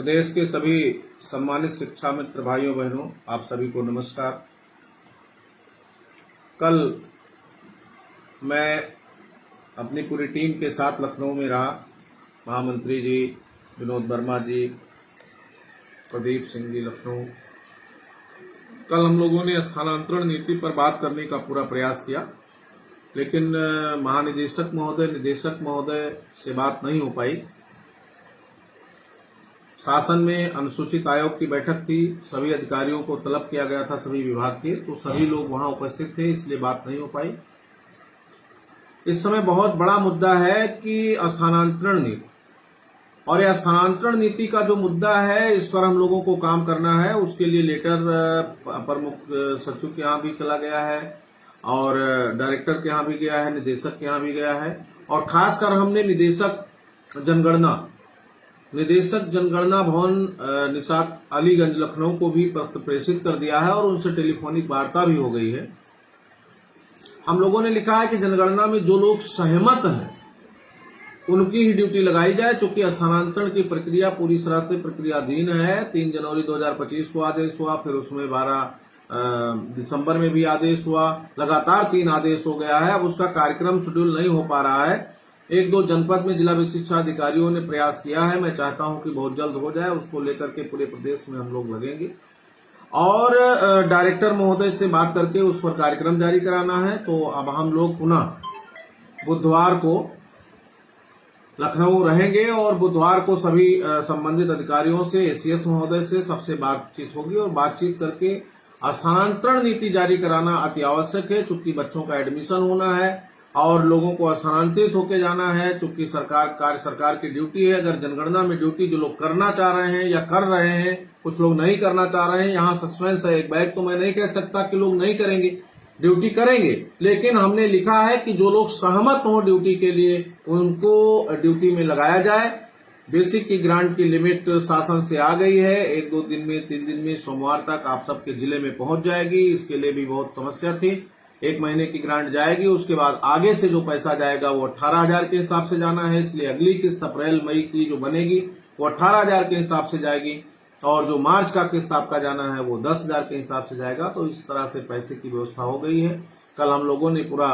प्रदेश के सभी सम्मानित शिक्षा मित्र भाइयों बहनों, आप सभी को नमस्कार। कल मैं अपनी पूरी टीम के साथ लखनऊ में रहा। महामंत्री जी, विनोद वर्मा जी, प्रदीप सिंह जी लखनऊ। कल हम लोगों ने स्थानांतरण नीति पर बात करने का पूरा प्रयास किया, लेकिन महानिदेशक महोदय, निदेशक महोदय से बात नहीं हो पाई। शासन में अनुसूचित आयोग की बैठक थी, सभी अधिकारियों को तलब किया गया था, सभी विभाग के, तो सभी लोग वहां उपस्थित थे, इसलिए बात नहीं हो पाई। इस समय बहुत बड़ा मुद्दा है कि स्थानांतरण नीति, और यह स्थानांतरण नीति का जो मुद्दा है, इस पर हम लोगों को काम करना है। उसके लिए लेटर प्रमुख सचिव के यहाँ भी चला गया है और डायरेक्टर के यहाँ भी गया है, निदेशक के यहाँ भी गया है, और खासकर हमने निदेशक जनगणना भवन निशात अलीगंज लखनऊ को भी पत्र प्रेषित कर दिया है और उनसे टेलीफोनिक वार्ता भी हो गई है। हम लोगों ने लिखा है कि जनगणना में जो लोग सहमत हैं उनकी ही ड्यूटी लगाई जाए, चूंकि स्थानांतरण की प्रक्रिया पूरी तरह से प्रक्रियाधीन है। 3 जनवरी 2025 को आदेश हुआ, फिर उसमें 12 दिसंबर में भी आदेश हुआ, लगातार 3 आदेश हो गया है। अब उसका कार्यक्रम शेड्यूल नहीं हो पा रहा है। 1-2 जनपद में जिला विशिक्षा अधिकारियों ने प्रयास किया है, मैं चाहता हूं कि बहुत जल्द हो जाए। उसको लेकर के पूरे प्रदेश में हम लोग लगेंगे और डायरेक्टर महोदय से बात करके उस पर कार्यक्रम जारी कराना है। तो अब हम लोग पुनः बुधवार को लखनऊ रहेंगे और बुधवार को सभी संबंधित अधिकारियों से, एसीएस महोदय से सबसे बातचीत होगी और बातचीत करके स्थानांतरण नीति जारी कराना अति आवश्यक है, चूंकि बच्चों का एडमिशन होना है और लोगों को स्थानांतरित होकर जाना है। चूंकि सरकार की ड्यूटी है। अगर जनगणना में ड्यूटी जो लोग करना चाह रहे हैं या कर रहे हैं, कुछ लोग नहीं करना चाह रहे हैं, यहाँ सस्पेंस है। एक बैग तो मैं नहीं कह सकता कि लोग नहीं करेंगे, ड्यूटी करेंगे, लेकिन हमने लिखा है कि जो लोग सहमत हों ड्यूटी के लिए उनको ड्यूटी में लगाया जाए। बेसिक की ग्रांट की लिमिट शासन से आ गई है, 1-2 दिन में, 3 दिन में, सोमवार तक आप सबके जिले में पहुंच जाएगी। इसके लिए भी बहुत समस्या थी। 1 महीने की ग्रांट जाएगी, उसके बाद आगे से जो पैसा जाएगा वो 18,000 के हिसाब से जाना है। इसलिए अगली किस्त अप्रैल मई की जो बनेगी वो 18,000 के हिसाब से जाएगी और जो मार्च का किस्त आपका जाना है वो 10,000 के हिसाब से जाएगा। तो इस तरह से पैसे की व्यवस्था हो गई है। कल हम लोगों ने पूरा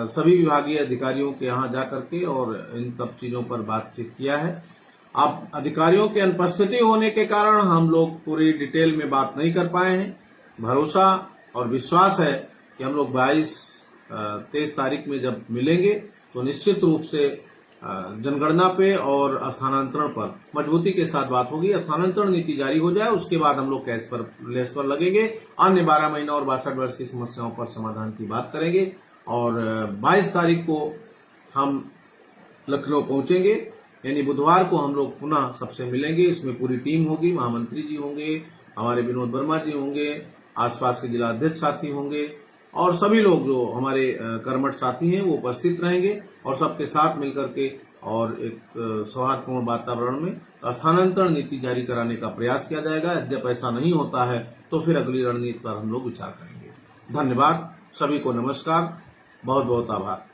सभी विभागीय अधिकारियों के यहाँ जाकर के और इन सब चीजों पर बातचीत किया है। अब अधिकारियों की अनुपस्थिति होने के कारण हम लोग पूरी डिटेल में बात नहीं कर पाए हैं। भरोसा और विश्वास है कि हम लोग 22-23 तारीख में जब मिलेंगे तो निश्चित रूप से जनगणना पे और स्थानांतरण पर मजबूती के साथ बात होगी। स्थानांतरण नीति जारी हो जाए, उसके बाद हम लोग लेस पर लगेंगे। अन्य 12 महीना और 62 वर्ष की समस्याओं पर समाधान की बात करेंगे और 22 तारीख को हम लखनऊ पहुंचेंगे, यानी बुधवार को हम लोग पुनः सबसे मिलेंगे। इसमें पूरी टीम होगी, महामंत्री जी होंगे, हमारे विनोद वर्मा जी होंगे, आसपास के जिला अध्यक्ष साथी होंगे और सभी लोग जो हमारे कर्मठ साथी हैं वो उपस्थित रहेंगे और सबके साथ मिलकर के और एक सौहार्दपूर्ण वातावरण में स्थानांतरण नीति जारी कराने का प्रयास किया जाएगा। यद्यप ऐसा नहीं होता है तो फिर अगली रणनीति पर हम लोग विचार करेंगे। धन्यवाद, सभी को नमस्कार, बहुत बहुत आभार।